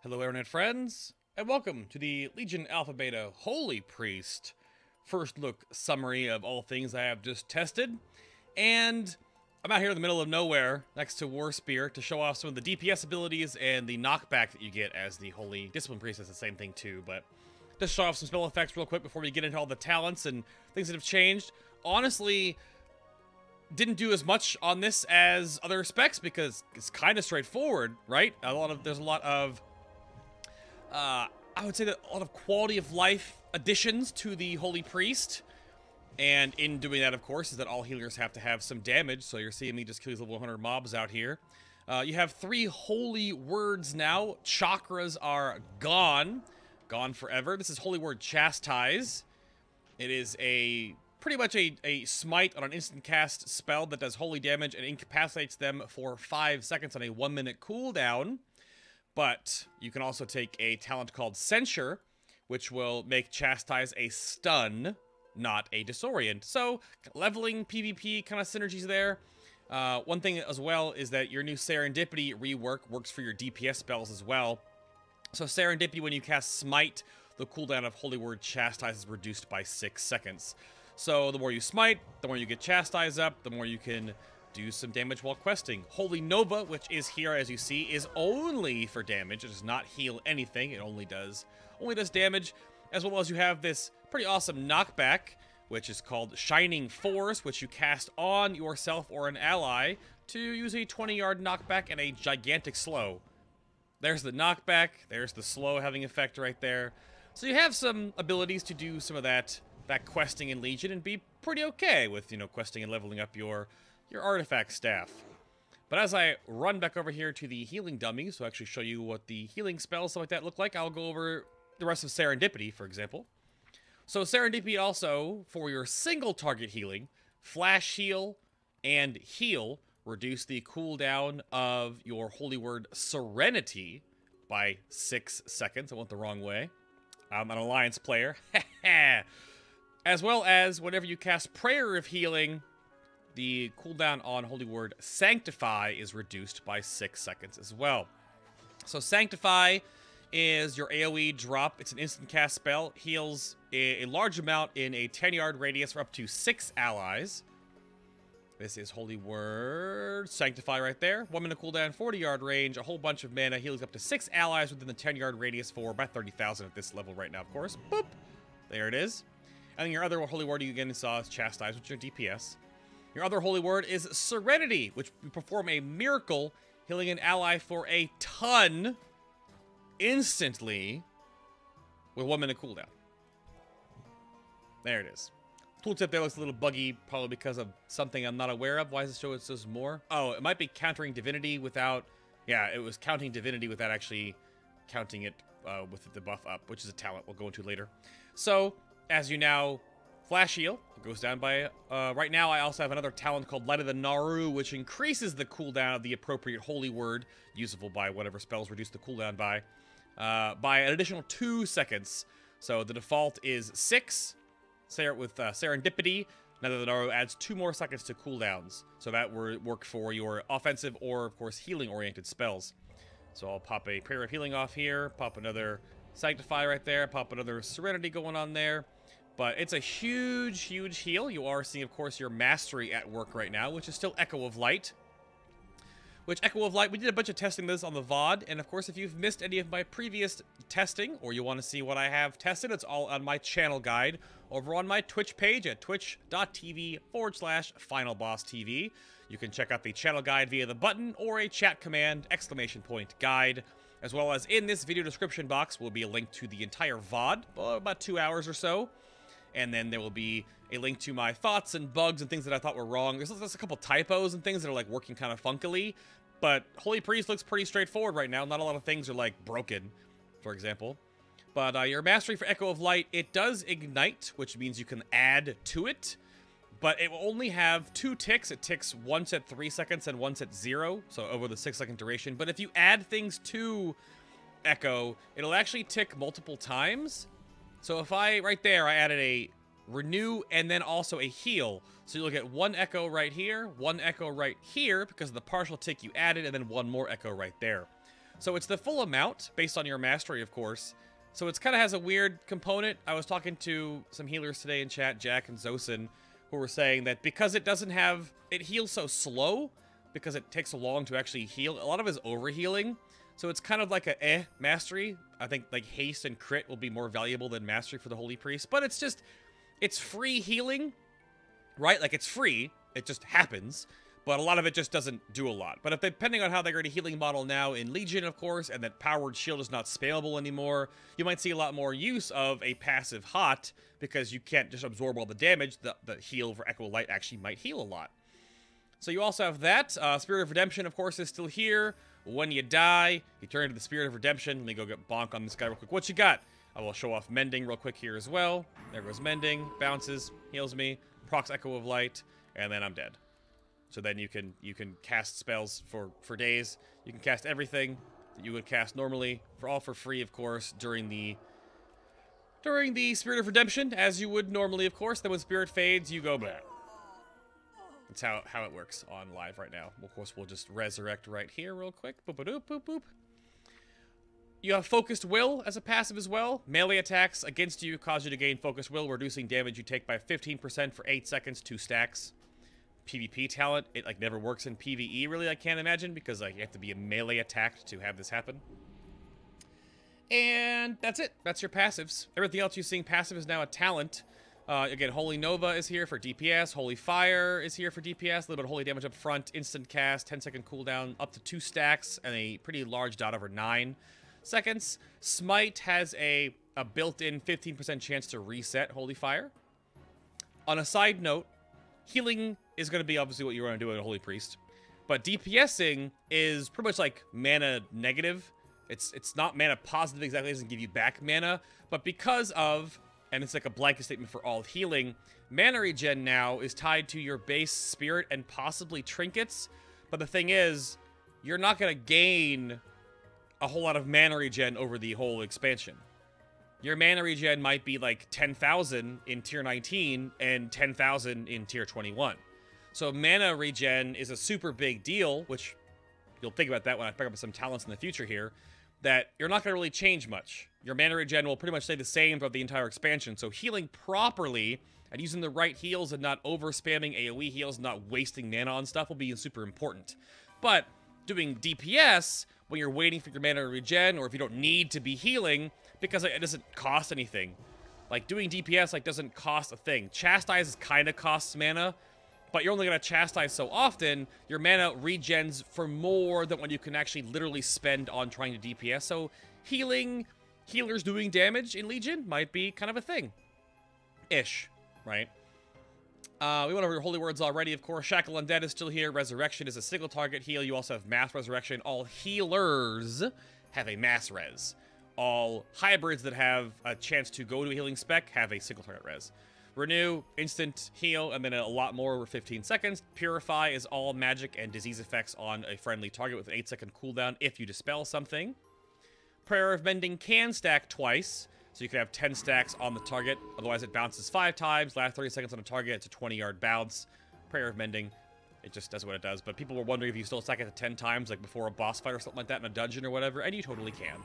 Hello, Internet friends, and welcome to the Legion Alpha Beta Holy Priest first look summary of all things I have just tested. And I'm out here in the middle of nowhere next to War Spear to show off some of the DPS abilities and the knockback that you get as the Holy Discipline Priest. Is the same thing too, but just show off some spell effects real quick before we get into all the talents and things that have changed. Honestly, didn't do as much on this as other specs because it's kind of straightforward, right? There's a lot of I would say that a lot of quality of life additions to the Holy Priest. And in doing that, of course, is that all healers have to have some damage. So you're seeing me just kill these level 100 mobs out here. You have 3 holy words now. Chakras are gone. Gone forever. This is Holy Word Chastise. It is pretty much a smite on an instant cast spell that does holy damage and incapacitates them for 5 seconds on a 1-minute cooldown. But you can also take a talent called Censure, which will make Chastise a stun, not a disorient. So, leveling PvP kind of synergies there. One thing as well is that your new Serendipity rework works for your DPS spells as well. So Serendipity, when you cast Smite, the cooldown of Holy Word Chastise is reduced by 6 seconds. So the more you smite, the more you get Chastise up, the more you can do some damage while questing. Holy Nova, which is here as you see, is only for damage. It does not heal anything. It only does damage. As well as you have this pretty awesome knockback, which is called Shining Force, which you cast on yourself or an ally to use a 20-yard knockback and a gigantic slow. There's the knockback. There's the slow having effect right there. So you have some abilities to do some of that questing in Legion and be pretty okay with, questing and leveling up your artifact staff. But as I run back over here to the healing dummy, so actually show you what the healing spells, stuff like that look like, I'll go over the rest of Serendipity, for example. So Serendipity also, for your single target healing, Flash Heal and Heal reduce the cooldown of your Holy Word Serenity by 6 seconds. I went the wrong way. I'm an Alliance player. As well as whenever you cast Prayer of Healing, the cooldown on Holy Word Sanctify is reduced by 6 seconds as well. So Sanctify is your AoE drop. It's an instant cast spell. Heals a large amount in a 10-yard radius for up to 6 allies. This is Holy Word Sanctify right there. 1 minute cooldown, 40-yard range, a whole bunch of mana, heals up to 6 allies within the 10-yard radius for about 30,000 at this level right now, of course. Boop! There it is. And then your other Holy Word you again saw is Chastise, which is your DPS. Your other Holy Word is Serenity, which will perform a miracle, healing an ally for a ton instantly with 1 minute cooldown. There it is. Tooltip there looks a little buggy, probably because of something I'm not aware of. Why does it show it says more? Oh, it might be countering Divinity without... Yeah, it was counting Divinity without actually counting it with the buff up, which is a talent we'll go into later. So, as you now Flash Heal, it goes down by... right now, I also have another talent called Light of the Naru, which increases the cooldown of the appropriate Holy Word, usable by whatever spells reduce the cooldown by an additional 2 seconds. So the default is 6. With Serendipity, Light of the Naru adds 2 more seconds to cooldowns. So that will work for your offensive or, of course, healing-oriented spells. So I'll pop a Prayer of Healing off here, pop another Sanctify right there, pop another Serenity going on there. But it's a huge, huge heal. You are seeing, of course, your Mastery at work right now, which is still Echo of Light. Which, Echo of Light, we did a bunch of testing this on the VOD, and of course, if you've missed any of my previous testing, or you want to see what I have tested, it's all on my channel guide over on my Twitch page at twitch.tv/FinalBossTV. You can check out the channel guide via the button, or a chat command, !guide, as well as in this video description box will be a link to the entire VOD, about 2 hours or so. And then there will be a link to my thoughts and bugs and things that I thought were wrong. There's a couple typos and things that are like working kind of funkily. But Holy Priest looks pretty straightforward right now. Not a lot of things are like broken, for example. But your Mastery for Echo of Light, it does ignite, which means you can add to it. But it will only have 2 ticks. It ticks once at 3 seconds and once at 0. So over the 6-second duration. But if you add things to Echo, it'll actually tick multiple times. So if right there, I added a Renew and then also a Heal. So you'll get 1 Echo right here, 1 Echo right here because of the partial tick you added, and then 1 more Echo right there. So it's the full amount based on your mastery, of course. So it's kind of has a weird component. I was talking to some healers today in chat, Jack and Zosin, who were saying that because it doesn't have, it heals so slow, because it takes so long to actually heal, a lot of it is overhealing. So it's kind of like a mastery. I think like haste and crit will be more valuable than mastery for the Holy Priest. But it's just, it's free healing, right? Like it's free, it just happens. But a lot of it just doesn't do a lot. But if depending on how they're going to healing model now in Legion, of course, and that powered shield is not spammable anymore, you might see a lot more use of a passive hot, because you can't just absorb all the damage. The heal for Echo Light actually might heal a lot. So you also have that. Spirit of Redemption, of course, is still here. When you die, you turn into the Spirit of Redemption. Let me go get bonk on this guy real quick. What you got? I will show off Mending real quick here as well. There goes Mending. Bounces, heals me, procs Echo of Light, and then I'm dead. So then you can cast spells for days. You can cast everything that you would cast normally, for free, of course, during the Spirit of Redemption, as you would normally, of course. Then when Spirit fades, you go back. That's how it works on live right now. Of course, we'll just resurrect right here real quick. Boop, boop, boop, boop. You have Focused Will as a passive as well. Melee attacks against you cause you to gain Focused Will, reducing damage you take by 15% for 8 seconds, 2 stacks. PvP talent, it like never works in PvE really, I can't imagine, because like you have to be a melee attacked to have this happen. And that's it. That's your passives. Everything else you're seeing passive is now a talent. Again, Holy Nova is here for DPS. Holy Fire is here for DPS. A little bit of holy damage up front. Instant cast, 10-second cooldown, up to 2 stacks, and a pretty large dot over 9 seconds. Smite has a built-in 15% chance to reset Holy Fire. On a side note, healing is going to be obviously what you want to do with a Holy Priest. But DPSing is pretty much like mana negative. It's not mana positive exactly, it doesn't give you back mana. But because of, and it's like a blanket statement for all healing, mana regen now is tied to your base spirit and possibly trinkets. But the thing is, you're not going to gain a whole lot of mana regen over the whole expansion. Your mana regen might be like 10,000 in tier 19 and 10,000 in tier 21. So mana regen is a super big deal, which you'll think about that when I pick up some talents in the future here, that you're not going to really change much. Your mana regen will pretty much stay the same throughout the entire expansion. So healing properly and using the right heals and not over spamming AoE heals, not wasting mana on stuff will be super important. But doing DPS when you're waiting for your mana regen, or if you don't need to be healing, because it doesn't cost anything. Like doing DPS like doesn't cost a thing. Chastise kind of costs mana, but you're only going to chastise so often, your mana regens for more than what you can actually literally spend on trying to DPS. So healers doing damage in Legion might be kind of a thing. Ish, right? We went over Holy Words already, of course. Shackle Undead is still here. Resurrection is a single target heal. You also have Mass Resurrection. All healers have a Mass Res. All hybrids that have a chance to go to a healing spec have a single target res. Renew, instant heal, and then a lot more over 15 seconds. Purify is all magic and disease effects on a friendly target with an 8-second cooldown if you dispel something. Prayer of Mending can stack twice, so you can have 10 stacks on the target. Otherwise, it bounces 5 times. Last 30 seconds on a target, it's a 20-yard bounce. Prayer of Mending, it just does what it does. But people were wondering if you still stack it to 10 times, like before a boss fight or something like that in a dungeon or whatever, and you totally can.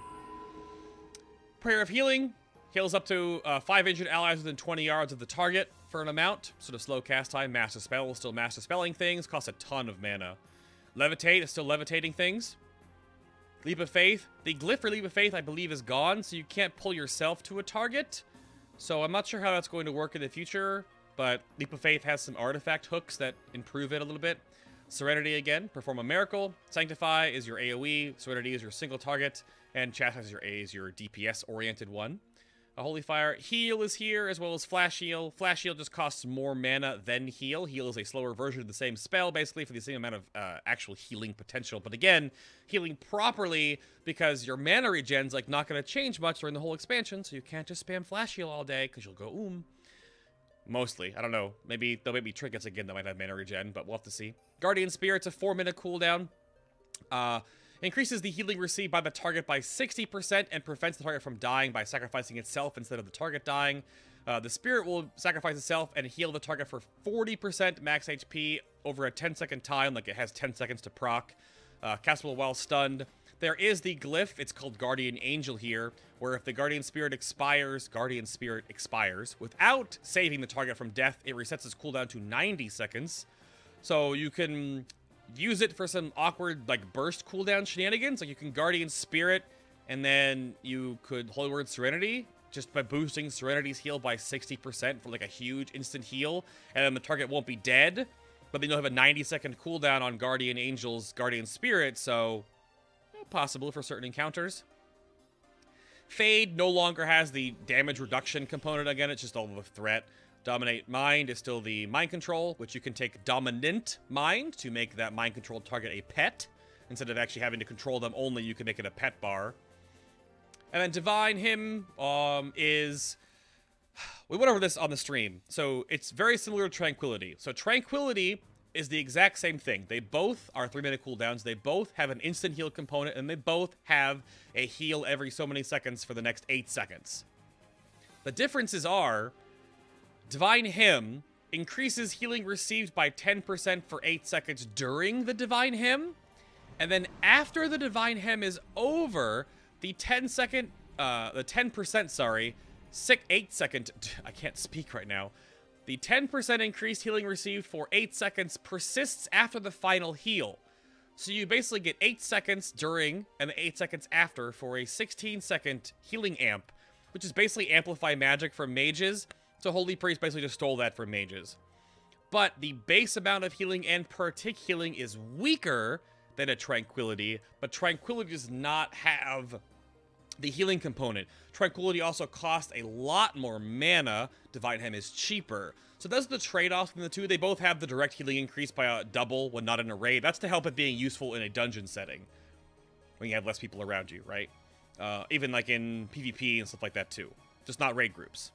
Prayer of Healing heals up to 5 injured allies within 20 yards of the target for an amount. Sort of slow cast time. Master Spell is still Master Spelling things. Costs a ton of mana. Levitate is still levitating things. Leap of Faith. The glyph for Leap of Faith, I believe, is gone, so you can't pull yourself to a target. So I'm not sure how that's going to work in the future, but Leap of Faith has some artifact hooks that improve it a little bit. Serenity again. Perform a Miracle. Sanctify is your AoE. Serenity is your single target. And Chastise is your DPS-oriented one. A Holy Fire. Heal is here, as well as Flash Heal. Flash Heal just costs more mana than Heal. Heal is a slower version of the same spell, basically, for the same amount of actual healing potential. But again, healing properly, because your mana regen's like not going to change much during the whole expansion, so you can't just spam Flash Heal all day, because you'll go Mostly. I don't know. Maybe there'll be trinkets again that might have mana regen, but we'll have to see. Guardian Spirit's a 4-minute cooldown. Increases the healing received by the target by 60% and prevents the target from dying by sacrificing itself instead of the target dying. The spirit will sacrifice itself and heal the target for 40% max HP over a 10-second time, like it has 10 seconds to proc. Castable while stunned. There is the glyph, it's called Guardian Angel here, where if the Guardian Spirit expires without saving the target from death, it resets its cooldown to 90 seconds. So you can use it for some awkward, like, burst cooldown shenanigans. Like, you can Guardian Spirit, and then you could Holy Word Serenity, just by boosting Serenity's heal by 60% for, like, a huge instant heal, and then the target won't be dead, but then you'll have a 90-second cooldown on Guardian Angel's Guardian Spirit, so possible for certain encounters. Fade no longer has the damage reduction component again, it's just all of a threat. Dominate Mind is still the mind control, which you can take Dominant Mind to make that mind controlled target a pet. Instead of actually having to control them only, you can make it a pet bar. And then Divine Hymn is... We went over this on the stream. So it's very similar to Tranquility. So Tranquility is the exact same thing. They both are 3-minute cooldowns. They both have an instant heal component, and they both have a heal every so many seconds for the next 8 seconds. The differences are... Divine Hymn increases healing received by 10% for 8 seconds during the Divine Hymn, and then after the Divine Hymn is over, the 10%, 8 second, I can't speak right now, the 10% increased healing received for 8 seconds persists after the final heal. So you basically get 8 seconds during and 8 seconds after for a 16-second healing amp, which is basically amplify magic from mages. So Holy Priest basically just stole that from mages. But the base amount of healing and per tick healing is weaker than a Tranquility, but Tranquility does not have the healing component. Tranquility also costs a lot more mana. Divine Hymn is cheaper. So that's the trade-off between the two. They both have the direct healing increase by a double when not in a raid. That's to help it being useful in a dungeon setting, when you have less people around you, right? Even like in PvP and stuff like that too. Just not raid groups.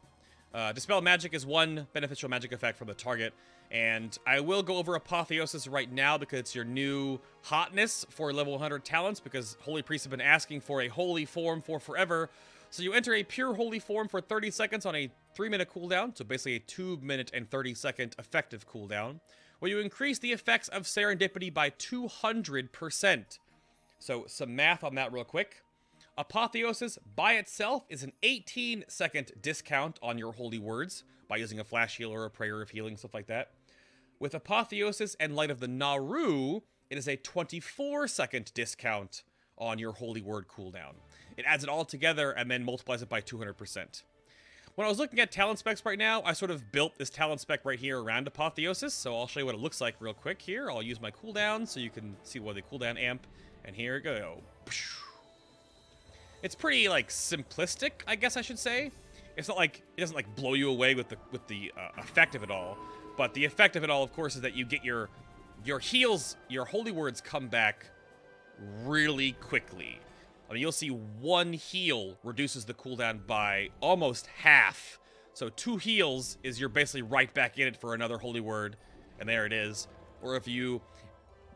Dispel Magic is one beneficial magic effect from the target, and I will go over Apotheosis right now because it's your new hotness for level 100 talents, because Holy Priests have been asking for a holy form for forever. So you enter a pure holy form for 30 seconds on a 3-minute cooldown, so basically a 2-minute and 30-second effective cooldown, where you increase the effects of Serendipity by 200%. So some math on that real quick. Apotheosis by itself is an 18-second discount on your holy words by using a flash heal or a prayer of healing, stuff like that. With Apotheosis and Light of the Naru, it is a 24-second discount on your holy word cooldown. It adds it all together and then multiplies it by 200%. When I was looking at talent specs right now, I sort of built this talent spec right here around Apotheosis, so I'll show you what it looks like real quick here. I'll use my cooldown so you can see what the cooldown amp, and here we go. It's pretty, like, simplistic, I guess I should say. It's not like, it doesn't, like, blow you away with the effect of it all. But the effect of it all, of course, is that you get your heals, your holy words come back really quickly. I mean, you'll see one heal reduces the cooldown by almost half. So 2 heals is you're basically right back in it for another holy word, and there it is. Or if you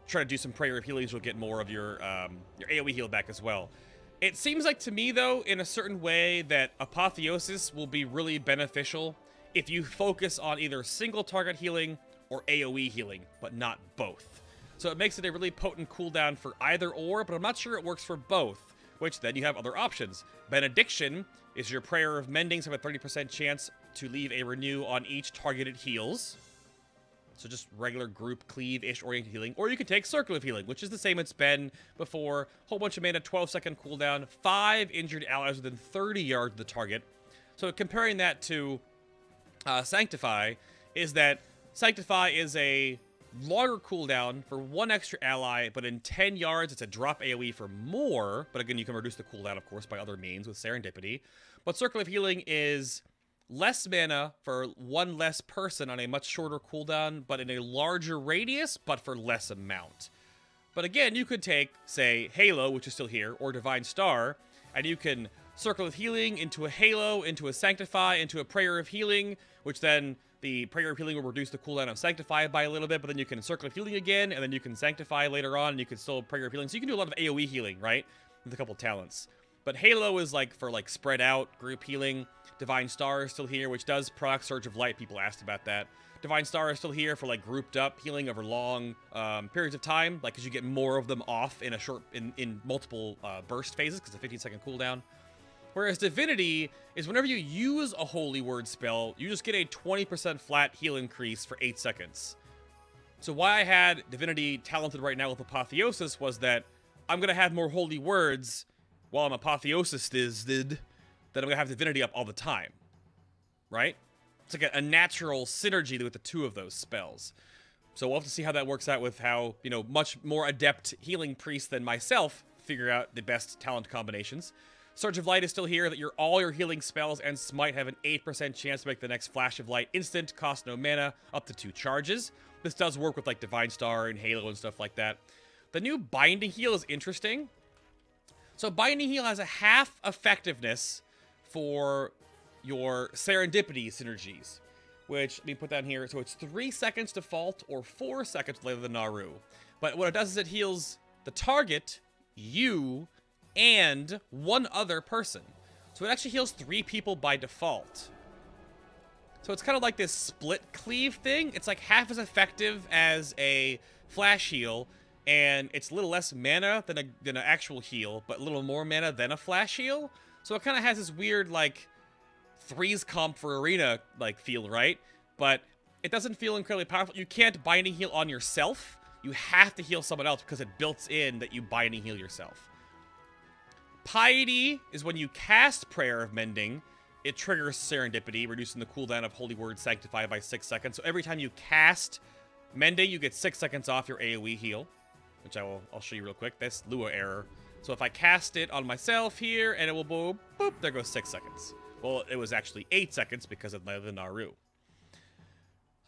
try to do some prayer of healings, you'll get more of your AoE heal back as well. It seems like to me, though, in a certain way, that Apotheosis will be really beneficial if you focus on either single target healing or AoE healing, but not both. So it makes it a really potent cooldown for either or, but I'm not sure it works for both, which then you have other options. Benediction is your prayer of mending, so have a 30% chance to leave a renew on each targeted heals. So just regular group cleave-ish oriented healing. Or you could take Circle of Healing, which is the same it's been before. Whole bunch of mana, 12-second cooldown, 5 injured allies within 30 yards of the target. So comparing that to Sanctify, is that Sanctify is a longer cooldown for 1 extra ally, but in 10 yards it's a drop AoE for more. But again, you can reduce the cooldown, of course, by other means with Serendipity. But Circle of Healing is less mana for 1 less person on a much shorter cooldown, but in a larger radius, but for less amount. But again, you could take, say, Halo, which is still here, or Divine Star, and you can Circle of Healing into a Halo, into a Sanctify, into a Prayer of Healing, which then the Prayer of Healing will reduce the cooldown of Sanctify by a little bit, but then you can Circle of Healing again, and then you can Sanctify later on, and you can still Prayer of Healing. So you can do a lot of AoE healing, right? With a couple talents. But Halo is like for like spread out group healing. Divine Star is still here, which does proc Surge of Light. People asked about that. Divine Star is still here for like grouped up healing over long periods of time, like because you get more of them off in a short, in multiple burst phases, because it's a 15-second cooldown. Whereas Divinity is whenever you use a Holy Word spell, you just get a 20% flat heal increase for 8 seconds. So why I had Divinity talented right now with Apotheosis was that I'm going to have more Holy Words while I'm Apotheosis that I'm going to have Divinity up all the time. Right? It's like a natural synergy with the two of those spells. So we'll have to see how that works out with how, you know, much more adept healing priests than myself figure out the best talent combinations. Surge of Light is still here, that all your healing spells and Smite have an 8% chance to make the next Flash of Light instant, cost no mana, up to 2 charges. This does work with like Divine Star and Halo and stuff like that. The new Binding Heal is interesting. So Binding Heal has a half effectiveness for your Serendipity synergies, which, let me put down here, so it's 3 seconds default or 4 seconds later than Naru. But what it does is it heals the target, you, and one other person. So it actually heals 3 people by default. So it's kind of like this split cleave thing. It's like half as effective as a flash heal, and it's a little less mana than an actual heal, but a little more mana than a flash heal. So it kind of has this weird, like, threes comp for arena, like, feel, right? But it doesn't feel incredibly powerful. You can't binding heal on yourself. You have to heal someone else because it built in that you binding heal yourself. Piety is when you cast Prayer of Mending, it triggers Serendipity, reducing the cooldown of Holy Word Sanctify by 6 seconds. So every time you cast Mending, you get 6 seconds off your AoE heal, which I'll show you real quick. That's Lua error. So if I cast it on myself here, and it will boop, boop, there goes 6 seconds. Well, it was actually 8 seconds because of the Naru.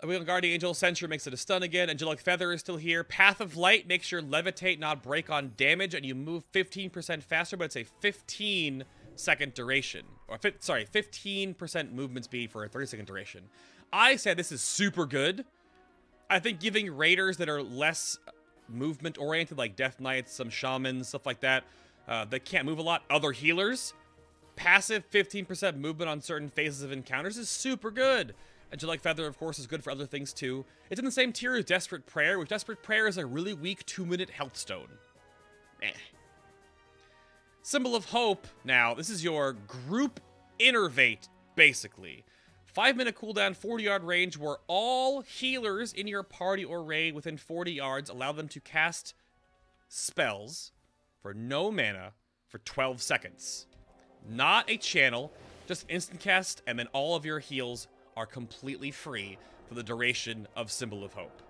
Guardian Angel Censure makes it a stun again. Angelic Feather is still here. Path of Light makes your Levitate not break on damage, and you move 15% faster, but it's a 15-second duration. Or, 15% movement speed for a 30-second duration. I said this is super good. I think giving raiders that are less movement-oriented, like Death Knights, some shamans, stuff like that, that can't move a lot, other healers, passive 15% movement on certain phases of encounters is super good. Angelic Feather, of course, is good for other things, too. It's in the same tier as Desperate Prayer, which Desperate Prayer is a really weak 2-minute health stone. Eh. Symbol of Hope, now, this is your group innervate, basically. 5-minute cooldown, 40-yard range, where all healers in your party or raid within 40 yards allow them to cast spells for no mana for 12 seconds. Not a channel, just instant cast, and then all of your heals are completely free for the duration of Symbol of Hope,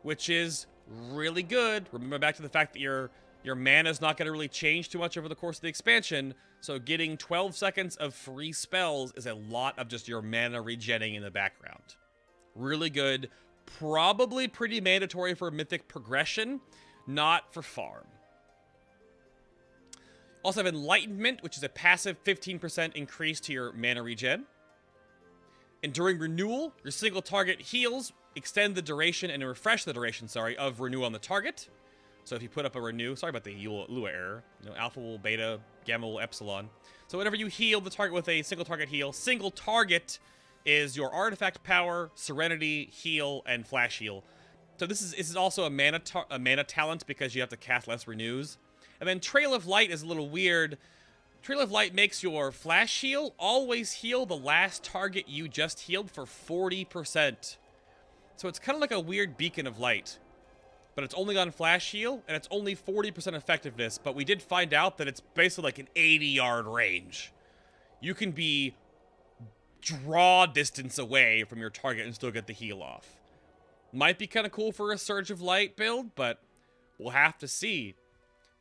which is really good. Remember back to the fact that your mana is not going to really change too much over the course of the expansion, so getting 12 seconds of free spells is a lot of just your mana regenning in the background. Really good. Probably pretty mandatory for Mythic progression, not for farm. Also have Enlightenment, which is a passive 15% increase to your mana regen. And during renewal, your single target heals, extend the duration and refresh the duration, of renew on the target. So if you put up a renew, sorry about the Lua error, you know, alpha will beta, gamma will epsilon. So whenever you heal the target with a single target heal, single target is your artifact power, serenity, heal, and flash heal. So this is also a mana talent because you have to cast less renews. And then Trail of Light is a little weird. Trail of Light makes your flash heal always heal the last target you just healed for 40%. So it's kind of like a weird beacon of light. But it's only on flash heal, and it's only 40% effectiveness, but we did find out that it's basically like an 80-yard range. You can be draw distance away from your target and still get the heal off. Might be kind of cool for a Surge of Light build, but we'll have to see.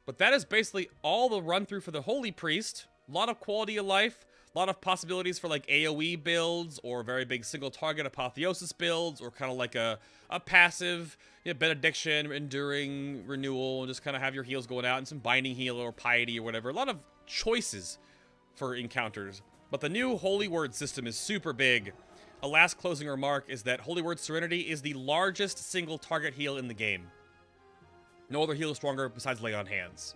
But that is basically all the run-through for the Holy Priest. A lot of quality of life, a lot of possibilities for like AoE builds, or very big single-target Apotheosis builds, or kind of like a passive, you know, Benediction, Enduring, Renewal, and just kind of have your heals going out, and some Binding Heal or Piety or whatever. A lot of choices for encounters. But the new Holy Word system is super big. A last closing remark is that Holy Word Serenity is the largest single-target heal in the game. No other heal is stronger besides Lay on Hands.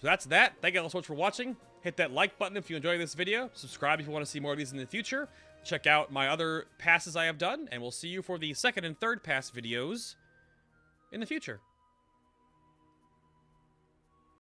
So that's that. Thank you all so much for watching. Hit that like button if you enjoyed this video. Subscribe if you want to see more of these in the future. check out my other passes I have done, and we'll see you for the second and third pass videos in the future.